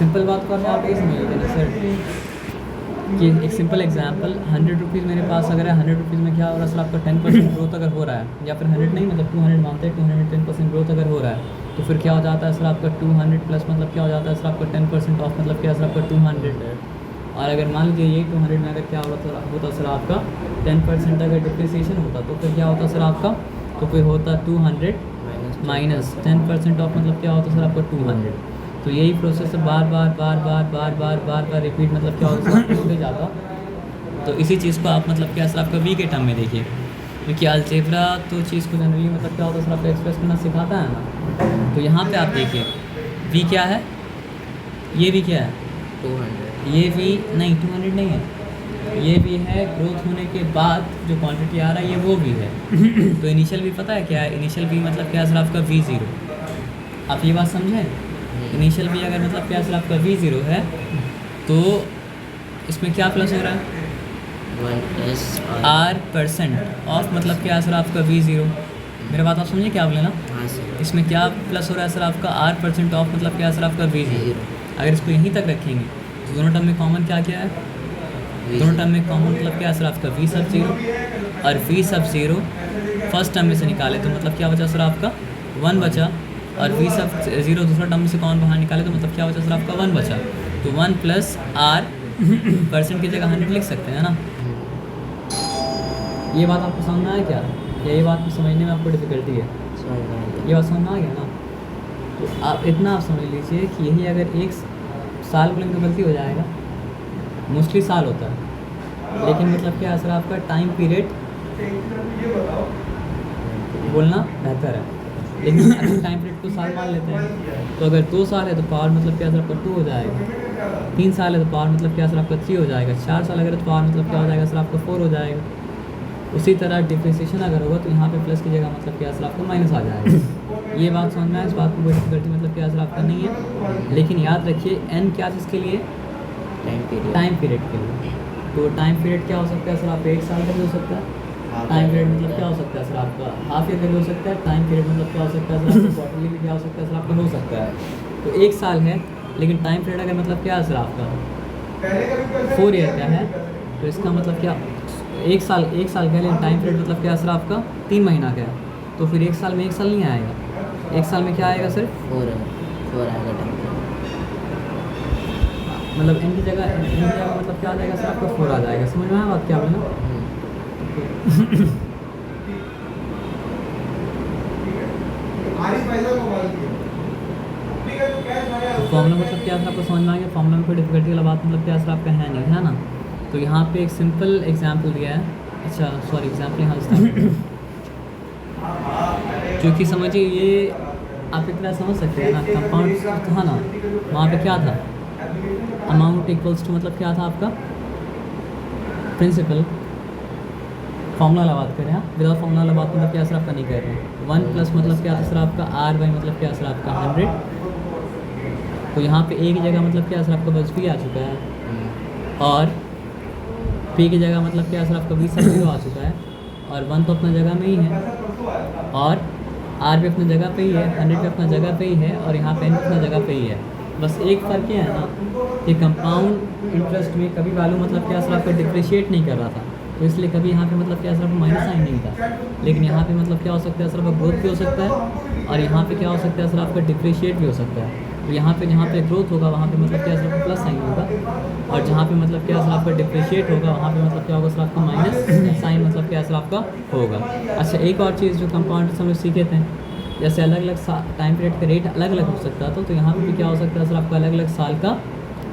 Simple बात को आप ये समझ लेते हैं सर कि एक सिंपल एग्जांपल 100 रुपीज़ मेरे पास अगर है, 100 रुपीज़ में क्या हो रहा है सर आपका 10% ग्रोथ अगर हो रहा है, या फिर 100 नहीं मतलब 200 मानते हैं, 210% ग्रोथ अगर हो रहा है तो फिर क्या हो जाता है सर आपका 200 प्लस मतलब क्या हो जाता है सर आपका 10% ऑफ मतलब क्या है सर आपका 200 है। और अगर मान लीजिए ये 200 में अगर क्या होता सर आपका 10% अगर डिप्रिसिएशन होता तो फिर क्या होता सर आपका, तो फिर होता 200 माइनस 10% ऑफ मतलब क्या होता सर आपका 200। तो यही प्रोसेस बार बार रिपीट मतलब क्या होता जाता। तो इसी चीज़ को आप मतलब क्या सर आपका वी के टर्म में देखिए, क्योंकि अलजेब्रा तो चीज़ को जनरली मतलब क्या होता है सर आपका एक्सप्रेस करना सिखाता है ना। तो यहाँ पे आप देखिए वी क्या है, ये भी क्या है 200, ये भी नहीं 200 नहीं है, ये भी है ग्रोथ होने के बाद जो क्वांटिटी आ रहा है ये वो भी है। तो इनिशियल भी पता है क्या है, इनिशियल भी मतलब क्या है सर आपका V0। आप ये बात समझें, इनिशियल भी अगर मतलब क्या सर आपका V0 है तो इसमें क्या प्लस हो रहा है 1 R% ऑफ मतलब क्या सर आपका V0। मेरे बात आप समझे क्या बोले ना, हाँ सर, इसमें क्या प्लस हो रहा है सर आपका R% ऑफ मतलब क्या सर आपका V0। अगर इसको यहीं तक रखेंगे तो दोनों टर्म में कॉमन क्या क्या है, दोनों टर्म में कॉमन मतलब क्या सर आपका V सब 0 और V सब 0 फर्स्ट टर्म में से निकाले तो मतलब क्या बचा सर आपका 1 बचा, और V सब 0 दूसरा टर्म में से कौन बाहर निकाले तो मतलब क्या बचा सर आपका 1 बचा। तो 1 प्लस R% की जगह 100 लिख सकते हैं ना। ये बात आपको समझ में आया क्या, या ये बात को समझने में आपको डिफ़िकल्टी है, ये बात समझ में आ गया ना। तो आप इतना आप समझ लीजिए कि यही अगर एक साल बोलेंगे तो गलती हो जाएगा, मोस्टली साल होता है, लेकिन मतलब क्या सर आपका टाइम पीरियड बोलना बेहतर है। लेकिन अगर टाइम पीरियड को साल मान लेते हैं तो अगर 2 साल है तो पावर मतलब क्या सर आपका 2 हो जाएगा, 3 साल है तो पावर मतलब क्या सर आपका 3 हो जाएगा, 4 साल अगर तो पावर मतलब क्या हो जाएगा सर आपका 4 हो जाएगा। उसी तरह डिप्रिसिएशन अगर होगा तो यहाँ पे प्लस की जगह मतलब क्या सर आपका माइनस आ जाएगा। ये बात समझना है, इस बात को कोई डिफिकल्टी मतलब क्या सर आपका नहीं है। लेकिन याद रखिए एन क्या चीज़ के लिए, टाइम पीरियड के लिए। तो टाइम पीरियड क्या हो सकता है सर आपका 1 साल का भी हो सकता है, टाइम पीरियड मतलब क्या हो सकता है सर आपका हाफ ईयर का भी हो सकता है, टाइम पीरियड मतलब क्या हो सकता है सर आपका क्वार्टरली भी क्या हो सकता है सर आपका हो सकता है। तो 1 साल है लेकिन टाइम पीरियड अगर मतलब क्या है सर आपका 4 ईयर का है तो इसका मतलब क्या 1 साल का है, लेकिन टाइम पीरियड मतलब क्या है सर आपका 3 महीना का है। तो फिर 1 साल में 1 साल नहीं आएगा, 1 साल में क्या आएगा सिर्फ 4 आएगा टाइम, मतलब इनकी जगह मतलब क्या आ जाएगा सर आपका 4 आ जाएगा। समझ में आया बात क्या बोलना। फॉर्मूला मतलब क्या सर आपको समझ में आ गया, फॉर्मूला में कोई डिफिकल्टी वाला बात मतलब क्या सर आपका है नहीं, है ना। तो यहाँ पे एक सिंपल एग्जांपल दिया है, अच्छा सॉरी एग्जांपल यहाँ से क्योंकि समझिए ये आप एक तरह समझ सकते हैं ना, कंपाउंड था ना वहाँ पे क्या था अमाउंट इक्वल्स टू मतलब क्या था आपका प्रिंसिपल। फॉर्मूला वाला बात कर रहे हैं, विदाउट फॉर्मूला वाला बात मतलब क्या सर आपका नहीं कर रहे हैं। 1 प्लस मतलब क्या था सर आपका R बाई मतलब क्या सर आपका 100। तो यहाँ पे A की जगह मतलब क्या सर आपका बस भी आ चुका है, और P की जगह मतलब क्या सर आपका V सब 0 आ चुका है, और 1 तो अपना जगह में ही है, और R भी अपनी जगह पे ही है, 100 भी अपना जगह पे ही है, और यहाँ पे N भी अपना जगह पे ही है। बस एक फ़र्क क्या है ना कि कंपाउंड इंटरेस्ट में कभी वैल्यू मतलब क्या सर आपका डिप्रिशिएट नहीं कर रहा था, तो इसलिए कभी यहाँ पे मतलब क्या सर आपका माइनस साइन नहीं था। लेकिन यहाँ पे मतलब क्या हो सकता है सर आपका ग्रोथ भी हो सकता है, और यहाँ पे क्या हो सकता है सर आपका डिप्रिशिएट भी हो सकता है। तो यहाँ पे जहाँ पे ग्रोथ होगा वहाँ पे मतलब क्या सर आपका प्लस साइन होगा, और जहाँ पे मतलब क्या सर आपका डिप्रिशिएट होगा वहाँ पे मतलब क्या होगा सर आपका माइनस साइन मतलब क्या सर आपका होगा। अच्छा एक और चीज़ जो कंपाउंड हम लोग सीखे थे, जैसे अलग अलग टाइम पीरियड का रेट अलग अलग हो सकता था, तो यहाँ पे भी क्या हो सकता है सर आपका अलग अलग साल का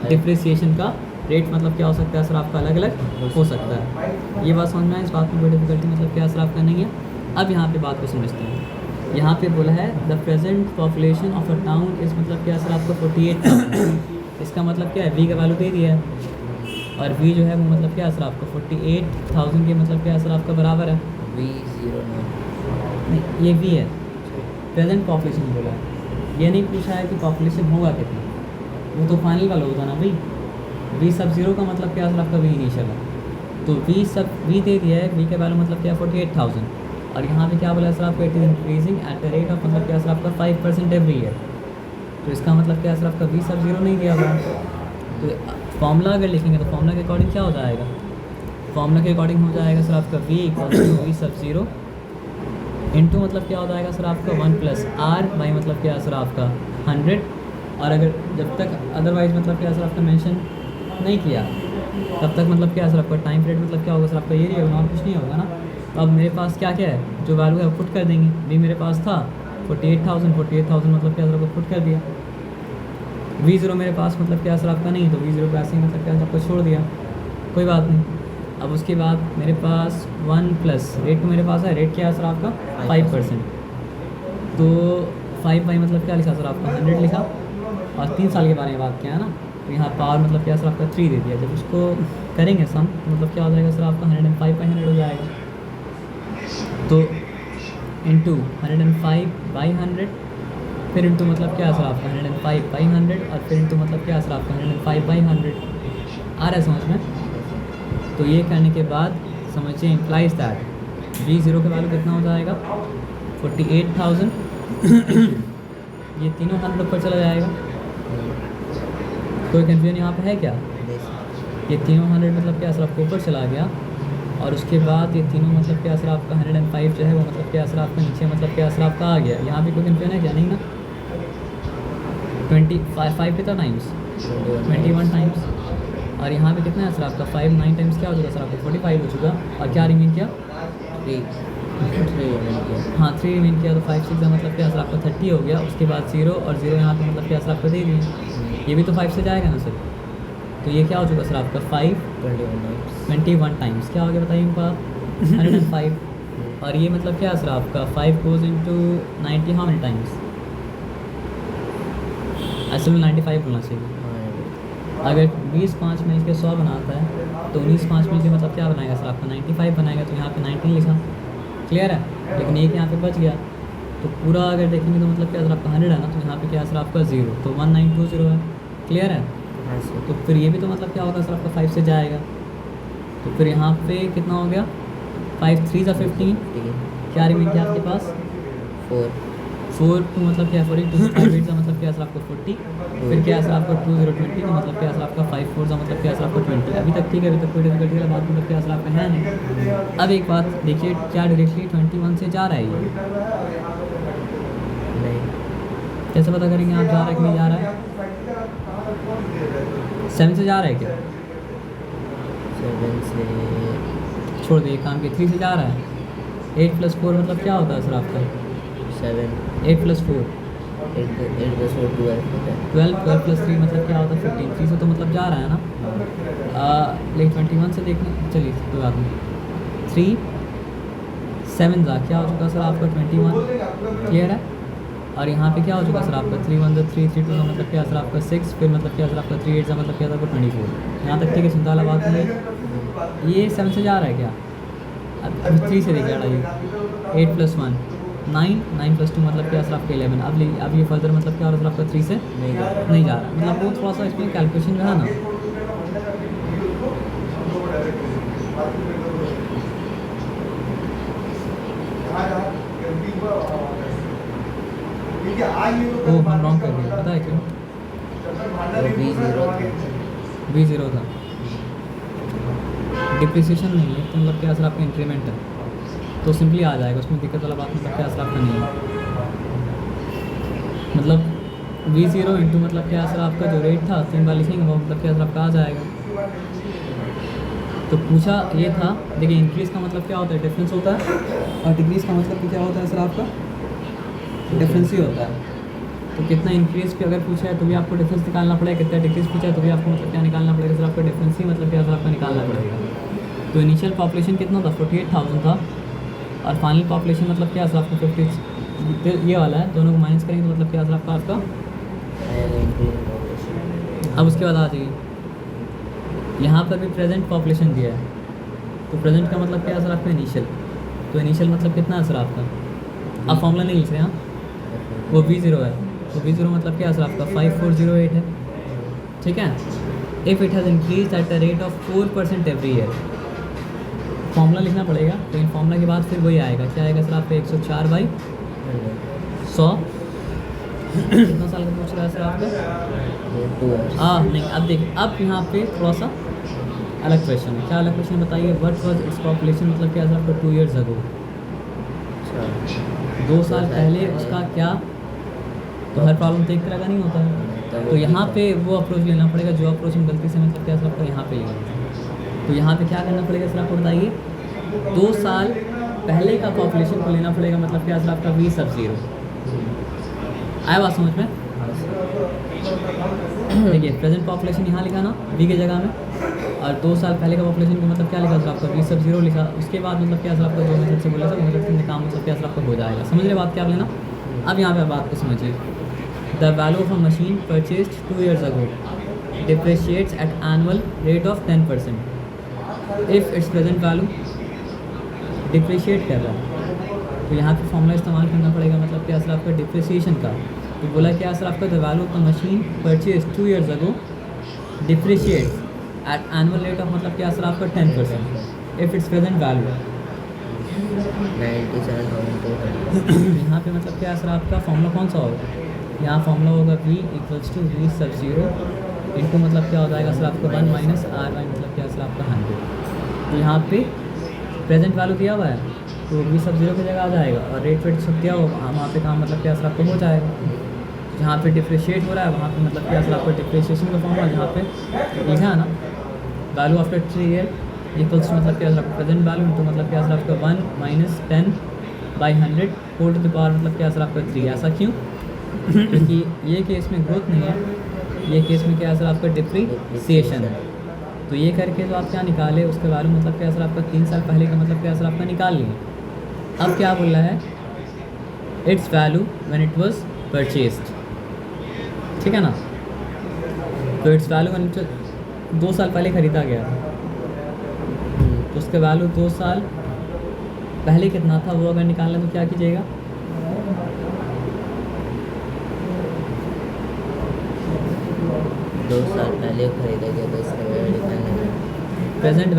डिप्रिसिएशन का रेट मतलब क्या हो सकता है सर आपका अलग अलग हो सकता है। ये बात समझ में है, इस बात में कोई डिफिकल्टी मतलब क्या सर आपका नहीं है। अब यहाँ पे बात को समझते हैं। यहाँ पे बोला है the present population of a town is मतलब क्या सर आपका 48,000। इसका मतलब क्या है वी का वैल्यू दे दिया है, और वी जो है वो मतलब क्या सर आपका 48,000 के मतलब क्या सर आपका बराबर है V0 नहीं, ये वी है प्रेजेंट पॉपुलेशन बोला है, ये नहीं पूछा है कि पॉपुलेशन होगा कितना, वो तो फाइनल वाला होता ना भाई। वी सब 0 का मतलब क्या सर आपका वी इनिशियल है, तो वी सब वी दे दिया है, वी का वैल्यू मतलब क्या 48,000, और यहाँ पे क्या बोला है सर आपको it is increasing at the rate of मतलब क्या सर आपका 5% एवरी ईयर। तो इसका मतलब क्या सर आपका वी सब ज़ीरो नहीं दिया हुआ है। तो फॉर्मूला अगर लिखेंगे तो फॉर्मूला के अकॉर्डिंग क्या हो जाएगा, फॉर्मूला के अकॉर्डिंग हो जाएगा सर आपका वी इक्वल टू वी सब ज़ीरो इंटू मतलब क्या हो जाएगा सर आपका 1 प्लस आर बाई मतलब क्या सर आपका 100। और अगर जब तक अदरवाइज मतलब क्या सर आपका मेंशन नहीं किया तब तक मतलब क्या सर आपका टाइम पीरियड मतलब क्या होगा सर आपका ये होगा और कुछ नहीं होगा ना। तो अब मेरे पास क्या क्या है, जो वैल्यू है पुट कर देंगे। भी मेरे पास था 48,000 मतलब क्या सर आपको पुट कर दिया। वी ज़ीरो मेरे पास मतलब क्या सर आपका नहीं, तो वी ज़ीरो पे ऐसे ही मतलब क्या आपको छोड़ दिया, कोई बात नहीं। अब उसके बाद मेरे पास 1 प्लस रेट तो मेरे पास है, रेट क्या है सर आपका 5%। तो 5 बाई मतलब क्या लिखा सर आपका 100 लिखा और 3 साल के बारे में बात किया है ना। तो यहाँ पावर मतलब क्या सर आपका 3 दे दिया। जब उसको करेंगे सम तो मतलब क्या हो जाएगा सर आपका 105/100 हो जाएगा। तो इंटू 105 बाई 100 फिर इंटू मतलब क्या सर आपका 105/100 और फिर इंटू मतलब क्या सर आपका 105/100 आ रहा है समझ में। तो ये करने के बाद समझिए इम्प्लाइज दैट वी ज़ीरो का वैल्यू कितना हो जाएगा 48,000 ये तीनों 100 ऊपर चला जाएगा। कोई कन्फ्यूजन यहाँ पे है क्या, ये तीनों 100 मतलब क्या सर आपको ऊपर चला गया और उसके बाद ये तीनों मतलब क्या सर आपका 105 जो है वो मतलब क्या सर आपका नीचे मतलब क्या सर आपका आ गया। यहाँ भी कोई कन्फ्यूजन है क्या, नहीं ना। 5 कितना टाइम्स 21 टाइम्स और यहाँ पे कितना है सर आपका 5 9 टाइम्स क्या हो चुका सर आपका 45 हो चुका और क्या रिमेन किया 3 हाँ 3 रिमेन किया। तो 5 6 का मतलब क्या सर आपका 30 हो गया। उसके बाद 0 और 0 यहाँ पे मतलब क्या सर आपका दे दिए, ये भी तो 5 से जाएगा ना सर। तो ये क्या हो चुका सर आपका 21 टाइम्स क्या हो गया बताइए इनका 105 और ये मतलब क्या है सर आपका 5 goes into 90 how many times, असल में 95 बोलना चाहिए। अगर 20 5 मिल के 100 बनाता है तो 19 5 मिल के मतलब क्या बनाएगा सर आपका 95 बनाएगा। तो यहाँ पे 19 लिखा, क्लियर है। लेकिन एक यहाँ पे बच गया तो पूरा अगर देखेंगे तो मतलब क्या सर आपका 100 है ना, तो यहाँ पे क्या सर आपका 0 तो 1920 है, क्लियर है। तो फिर ये भी तो मतलब क्या होगा सर आपका 5 से जाएगा। तो फिर यहाँ पे कितना हो गया 5 3 15 क्या रिमेन किया आपके पास 4 टू मतलब क्या 40 2 5 8 का मतलब क्या सर आपको 40 फिर क्या सर आपका 2 0 20 तो मतलब क्या सर आपका 5 4 का मतलब क्या सर आपको 20। अभी तक ठीक है, अभी तक कोई डिफिकल्टी वाला बात मतलब क्या सर आपका है नहीं। अब एक बात देखिए क्या डायरेक्टली 21 से जा रहा है ये, कैसे पता करेंगे आप जा रहा है कि नहीं जा रहा है। 7 से जा रहा है क्या, 7 से छोड़ दिए काम के 3 से जा रहा है। 8 + 4 मतलब क्या होता है सर आपका 7 8 + 4 8 + 4 12 12 + 3 मतलब क्या होता है 15। 3 से तो मतलब जा रहा है ना। लेकिन 21 से देखने चलिए कोई बात नहीं। 3 7 जा क्या हो चुका सर आपका 21, क्लियर है। और यहाँ पे क्या हो चुका सर आपका 3 1 3 3 2 का मतलब क्या सर आपका 6 फिर मतलब क्या सर आपका 3 8 का मतलब क्या सर आपका 24। यहाँ तक ठीक है, चिंता वाला बात नहीं है। ये 7 से जा रहा है क्या, अभी 3 से देखा ये 8 + 1 9 9 + 2 मतलब क्या सर आपका 11। अब ये फर्दर मतलब क्या हो रहा है सर आपका 3 से नहीं जा रहा। मतलब वो थोड़ा सा इसमें कैलकुलेशन जो है ना वो हम रॉन्ग कर दिया, पता है क्यों V0 था, डिप्रिसिएशन नहीं है तो मतलब क्या सर आपका इंक्रीमेंट है तो सिंपली आ जाएगा, उसमें दिक्कत वाला बात मतलब क्या सर आपका नहीं है। मतलब V0 इंटू मतलब क्या सर आपका जो रेट था 3 बार लिखेंगे वो मतलब क्या सर आपका आ जाएगा। तो पूछा ये था, देखिए इंक्रीज़ का मतलब क्या होता है डिफरेंस होता है और डिक्रीज़ का मतलब क्या होता है सर आपका डिफरेंस ही होता है। तो कितना इंक्रीज़ पे अगर पूछा है तो भी आपको डिफरेंस निकालना पड़ेगा, कितना डिक्रीज़ पूछा है तो भी आपको मतलब क्या निकालना पड़ेगा सर आपका डिफरेंस ही मतलब क्या सर आपका निकालना पड़ेगा। तो इनिशियल पॉपुलेशन कितना था 48,000 था और फाइनल पॉपुलेशन मतलब क्या सर आपका 50 ये वाला है, दोनों को माइनस करेंगे तो मतलब क्या सर आपका अब उसके बाद आ जाइए यहाँ पर भी प्रेजेंट पॉपुलेशन दिया है। तो प्रेजेंट का मतलब क्या है सर आपका इनिशियल, तो इनिशियल मतलब कितना है सर आपका, आप फॉर्मूला नहीं लिख रहे हैं वो V0 है। तो V0 मतलब क्या है सर आपका 5408 है, ठीक है। If it has increase at the rate of 4% every year, formula लिखना पड़ेगा लेकिन फॉर्मूला के बाद फिर वही आएगा, क्या आएगा सर आपका 104/100 कितना साल का पूछ रहा है सर आपका? ये 2 years. नहीं, अब देखिए, अब यहाँ पे थोड़ा सा अलग क्वेश्चन है। क्या अलग क्वेश्चन बताइए? व्हाट वाज इट्स पॉपुलेशन, मतलब क्या सर आपका 2 years अगो, अच्छा 2 साल पहले उसका क्या? तो हर प्रॉब्लम तो एक तरह का नहीं होता है, तो यहाँ पे वो अप्रोच लेना पड़ेगा जो अप्रोच हम गलती से मतलब क्या सर आपका यहाँ पे लिया। तो यहाँ पे क्या करना पड़ेगा सर आपको बताइए? 2 साल पहले का पॉपुलेशन को लेना पड़ेगा, मतलब क्या सर आपका v सब 0। आया बात समझ में? देखिए प्रेजेंट पॉपुलेशन यहाँ लिखा ना v की जगह में, और 2 साल पहले का पॉपुलेशन को मतलब क्या लिखा सर आपका v सब 0 लिखा। उसके बाद मतलब क्या सर आपका जो मेथड से बोला था मेथड से काम मतलब क्या सर आपका हो जाएगा। समझ रहे बात क्या आप लेना? अब यहाँ पे बात को समझिए। The value of a machine purchased 2 years ago depreciates at annual rate of 10%। If it's present value depreciate कर रहा है, तो यहाँ पे फॉर्मूला इस्तेमाल करना पड़ेगा, मतलब क्या सर आपका डिप्रिसिएशन का। तो बोला क्या सर आपका? The value of the machine purchase 2 years ago depreciates at annual rate of मतलब क्या सर आपका 10%। If it's present value 97,200. यहाँ पे मतलब क्या सर आपका फॉर्मूला कौन सा होगा? यहाँ फॉर्मूला होगा v इक्वल्स टू v सब 0 इंटू मतलब क्या हो जाएगा सर आपका 1 माइनस आर वाई मतलब क्या सर आपका 100। तो यहाँ पे प्रेजेंट वैल्यू दिया हुआ है तो v सब 0 की जगह आ जाएगा, और रेट वेट सब दिया होगा वहाँ पे काम मतलब क्या सर आपको हो जाएगा। जहाँ पे डिप्रिशिएट हो रहा है वहाँ पे मतलब क्या सर आपको डिप्रिशिएशन का फॉर्मूला जहाँ पे लिखा है ना वैल्यू आफ्टर 3 year इक्वल्स मतलब क्या सर आपका प्रेजेंट वैल्यू इंटू मतलब क्या सर आपका 1 minus 10/100 whole to the power मतलब क्या सर आपका 3। ऐसा क्यों? क्योंकि ये केस में ग्रोथ नहीं है, ये केस में क्या सर आपका डिप्रिसिएशन है। तो ये करके जो आप क्या निकाले उसके वैल्यू मतलब क्या सर आपका 3 साल पहले का मतलब क्या सर आपका निकाल लिए। अब क्या बोल रहा है? It's value when it was purchased, ठीक है ना? तो इट्स वैल्यू व्हेन इट 2 साल पहले ख़रीदा गया था, तो उसका वैल्यू 2 साल पहले कितना था वो अगर निकालना तो क्या कीजिएगा? दो साल पहले खरीदा गया तो इसका वैल्यू निकालने में प्रेजेंट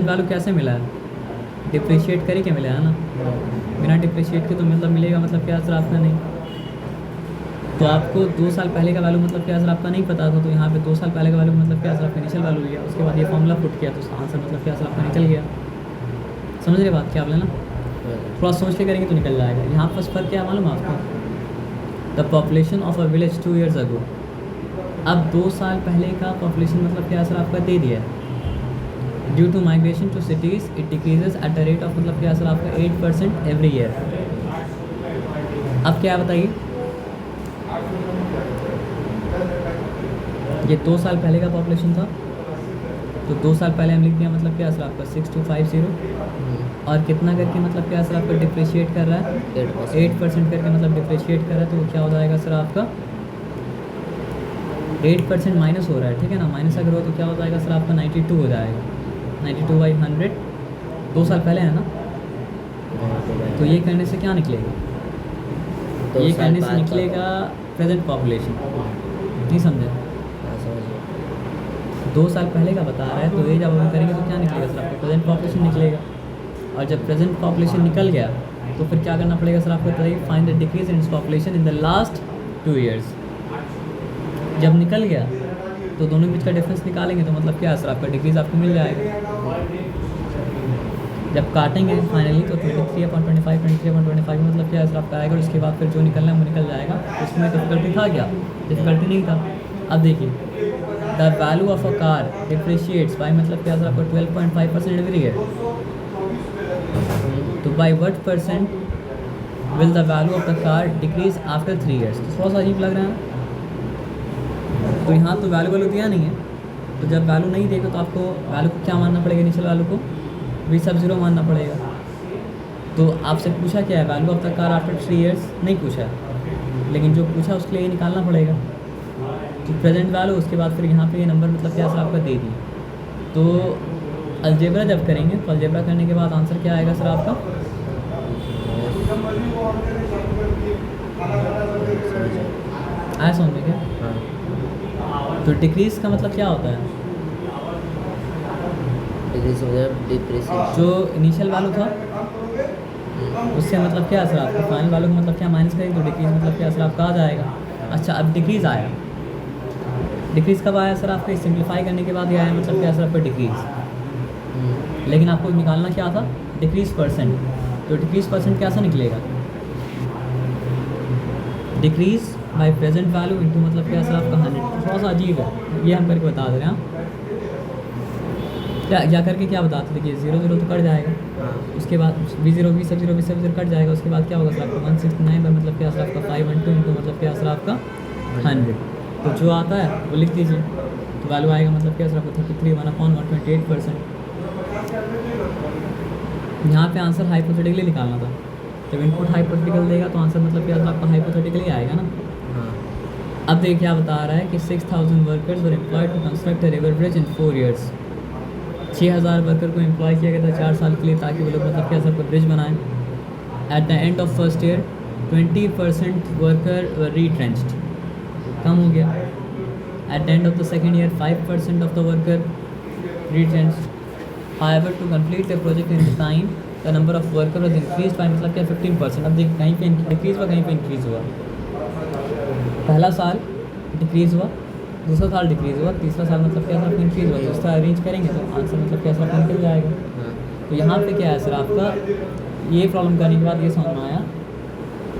वैल्यू कैसे मिला है? डिप्रिशिएट करके मिला है ना, बिना डिप्रिशिएट के तो मतलब मिलेगा मतलब क्या सर आपका नहीं। तो आपको 2 साल पहले का वैल्यू मतलब क्या सर आपका नहीं पता था, तो यहाँ पे 2 साल पहले का वैल्यू मतलब क्या सर आपका इनिशियल वैल्यू लिया, उसके बाद ये फॉर्मूला पुट किया तो उसका आंसर मतलब क्या सर आपका निकल गया। समझ रहे बात क्या आप लेना? थोड़ा सोच के करेंगे तो निकल जाएगा। यहाँ पर फर्क क्या है मालूम आपको? The population of a village 2 years अगो, अब 2 साल पहले का पॉपुलेशन मतलब क्या सर आपका दे दिया है। Due to migration to cities it decreases at the rate of मतलब क्या सर आपका 8% एवरी ईयर। अब क्या बताइए? ये 2 साल पहले का पॉपुलेशन था, तो 2 साल पहले हम लिख दिया मतलब क्या सर आपका 6250, और कितना करके मतलब क्या सर आपका डिप्रिशिएट कर रहा है? 8% करके मतलब डिप्रिशिएट कर रहा है, तो क्या हो जाएगा सर आपका 8% माइनस हो रहा है, ठीक है ना? माइनस अगर हो तो क्या हो जाएगा सर आपका 92 हो जाएगा। 92/100 2 साल पहले है ना, तो ये करने से क्या निकलेगा? ये करने से निकलेगा प्रेजेंट पॉपुलेशन। नहीं समझे? 2 साल पहले का बता रहा है, तो ये जब हम करेंगे तो क्या निकलेगा सर आपको? प्रेजेंट पॉपुलेशन निकलेगा। और जब प्रेजेंट पॉपुलेशन निकल गया तो फिर क्या करना पड़ेगा सर आपको? बताइए find the decrease in population in the last 2 years। जब निकल गया तो दोनों के बीच का डिफरेंस निकालेंगे तो मतलब क्या सर आपका डिक्रीज आपको मिल जाएगा। जब काटेंगे फाइनली तो 23/25 23/25 मतलब क्या सर आपका आएगा, और उसके बाद फिर जो निकलना है वो निकल जाएगा। उसमें डिफिकल्टी था क्या? डिफिकल्टी नहीं था। अब देखिए the value of a car depreciates by मतलब क्या सर आपका 12.5% एवरी ईयर। तो by what percent will the value of the car decrease after 3 years? तो थोड़ा सा अजीब लग रहा है। तो यहाँ तो वैल्यू दिया नहीं है, तो जब वैल्यू नहीं देगा तो आपको वैल्यू को क्या मानना पड़ेगा? इनिशियल वैल्यू को v सब 0 मानना पड़ेगा। तो आपसे पूछा क्या है? Value of the car after 3 years नहीं पूछा है, लेकिन जो पूछा उसके लिए ये निकालना पड़ेगा। तो प्रेजेंट वैल्यू, उसके बाद फिर यहाँ पे ये नंबर मतलब क्या सर आपका दे दी। तो अलजेब्रा जब करेंगे तो अलजेब्रा करने के बाद आंसर क्या आएगा सर आपका? आया समझ में क्या? तो डिक्रीज का मतलब क्या होता है? डिक्रीज हो गया डिप्रिसिएशन। जो इनिशियल वैल्यू था उससे मतलब क्या असर आपका फाइनल वैल्यू का मतलब क्या माइनस करेंगे तो डिक्रीज मतलब क्या असर आपका आ जाएगा। अच्छा अब डिक्रीज़ आया, डिक्रीज़ कब आया सर आपका सिंप्लीफाई करने के बाद ही आया मतलब क्या सर आपका डिक्रीज़। लेकिन आपको निकालना क्या था डिक्रीज़ परसेंट, तो डिक्रीज़ परसेंट कैसा निकलेगा decrease by present value into मतलब क्या सर आपका 100। थोड़ा सा अजीब है ये हम करके बता दे रहे हैं। क्या करके क्या बताते थे कि 0 0 तो कट जाएगा, उसके बाद v0 v0 कट जाएगा, उसके बाद क्या होगा सर आपका 169 पर मतलब क्या सर आपका 512 इंटू मतलब क्या सर आपका 100। तो जो आता है वो लिख दीजिए, तो वैल्यू आएगा मतलब क्या सर आपका 33 1/128%। यहाँ पे आंसर हाइपोथेटिकली निकालना था, जब इनपुट हाइपोथेटिकल देगा तो आंसर मतलब क्या आपका हाइपोथेटिकली आएगा ना। अब देखिए क्या बता रहा है कि 6000 workers were employed to construct a river bridge in 4 years. 6000 worker को एम्प्लॉय किया गया था 4 साल के लिए ताकि वो लोग मतलब क्या सर ब्रिज बनाएं। At the end of first year 20% worker were retrenched, कम हो गया। At the end of the second year 5% of the worker retrenched. However to complete the project in time the number of worker was increase by मतलब क्या 15%। अब देखिए कहीं पे decrease हुआ कहीं पे इंक्रीज़ हुआ। पहला साल डिक्रीज़ हुआ, दूसरा साल डिक्रीज़ हुआ, तीसरा साल मतलब क्या सर इंक्रीज़ हुआ। तो इस तरह अरेंज करेंगे तो आंसर मतलब क्या सर निकल जाएगा। तो यहाँ पे क्या है सर आपका ये प्रॉब्लम करने के बाद ये समझ में आया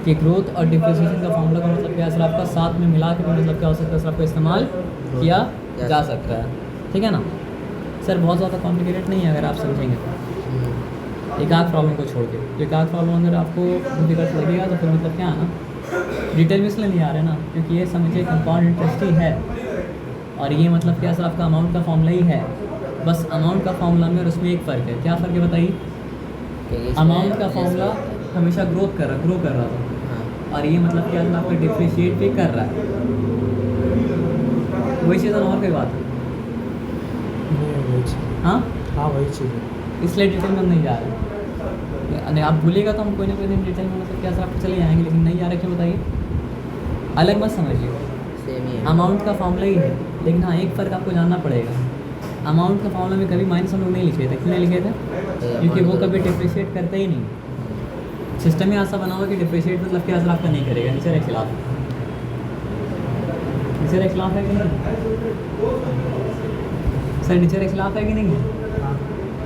कि ग्रोथ और डिप्रिसिएशन का फॉर्मूला का मतलब क्या है सर आपका साथ में मिला के मतलब क्या हो सकता है सर आपको इस्तेमाल किया जा सकता है। ठीक है ना सर, बहुत ज़्यादा कॉम्प्लिकेटेड नहीं है अगर आप समझेंगे तो। एक आध प्रॉब्लम को छोड़ के, एक आध प्रॉब्लम अगर आपको डिफिकल्ट लगेगा तो फिर मतलब क्या है ना डिटेल में इसलिए नहीं आ रहे ना क्योंकि ये समझिए कंपाउंड इंटरेस्ट ही है और ये मतलब क्या सर आपका अमाउंट का फॉर्मूला ही है। बस अमाउंट का फॉर्मूला में और उसमें एक फ़र्क है। क्या फ़र्क है बताइए। अमाउंट का फॉर्मूला हमेशा ग्रो कर रहा था और ये मतलब क्या सर आपका डिफ्रेशिएट भी कर रहा है। वही चीज़ और कोई बात है। हाँ वही चीज़ इसलिए डिटेल में हम नहीं जा रहे। नहीं आप भूलिएगा तो हम कोई ना कोई दिन डिटेल में मतलब क्या सर आपको चले जाएंगे, लेकिन नहीं आ रहे क्यों बताइए। अलग मत समझिए, सेम ही है। अमाउंट का फॉर्मूला ही है, लेकिन हाँ एक फ़र्क आपको जानना पड़ेगा। अमाउंट का फॉर्मूला में कभी माइनस हम लोग नहीं लिखे थे। क्यों नहीं लिखे थे? क्योंकि वो कभी डिप्रिशिएट करते ही नहीं। सिस्टम ही ऐसा बना हुआ कि डिप्रिशिएट मतलब क्या सर आपका नहीं करेगा। नेचर के खिलाफ, नेचर के खिलाफ है कि नहीं सर? नेचर के खिलाफ है कि नहीं है?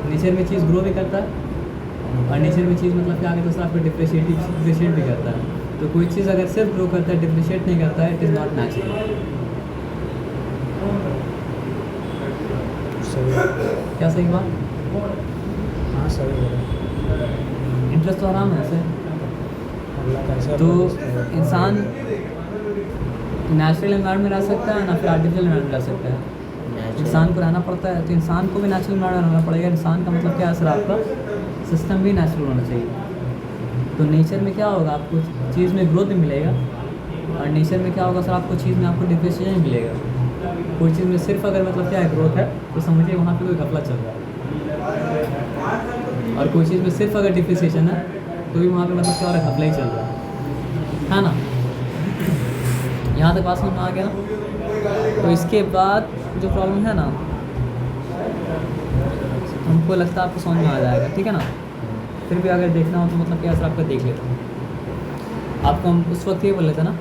नेचर में चीज़ ग्रो भी करता है और नेचर में चीज़ मतलब क्या कहते हैं सर आपको डिप्रिशिएट भी करता है। तो कोई चीज़ अगर सिर्फ ग्रो करता है डिप्रिशिएट नहीं करता है, इट इज़ नॉट नेचुरल। सही। क्या सही बात? हाँ सही है। इंटरेस्ट तो आराम है सर। अल्लाह का ऐसा तो दोस्त है। इंसान नेचुरल एनवायरनमेंट में रह सकता है ना फिर आर्टिफिशियल एनवायरनमेंट में रह सकता है। इंसान को रहना पड़ता है तो इंसान को भी नेचुरल एनवायरनमेंट में रहना पड़ेगा। इंसान का मतलब क्या है सर आपका सिस्टम भी नेचुरल होना चाहिए। तो नेचर में क्या होगा आपको चीज़ में ग्रोथ भी मिलेगा और नेचर में क्या होगा सर आपको चीज़ में आपको डिप्रिसिएशन मिलेगा। कोई चीज़ में सिर्फ अगर मतलब क्या है ग्रोथ है तो समझिए वहाँ पे कोई घपला चल रहा है, और कोई चीज़ में सिर्फ अगर डिप्रिसिएशन है तो भी वहाँ पे मतलब क्या हो रहा है घपला ही चल रहा है ना। यहाँ तक बात समझ में आ गया ना। तो इसके बाद जो प्रॉब्लम है ना हमको लगता है आपको समझ में आ जाएगा। ठीक है ना। फिर भी अगर देखना हो तो मतलब क्या सर आपका देख लेता हूँ। आपको हम उस वक्त ये बोल रहे थे ना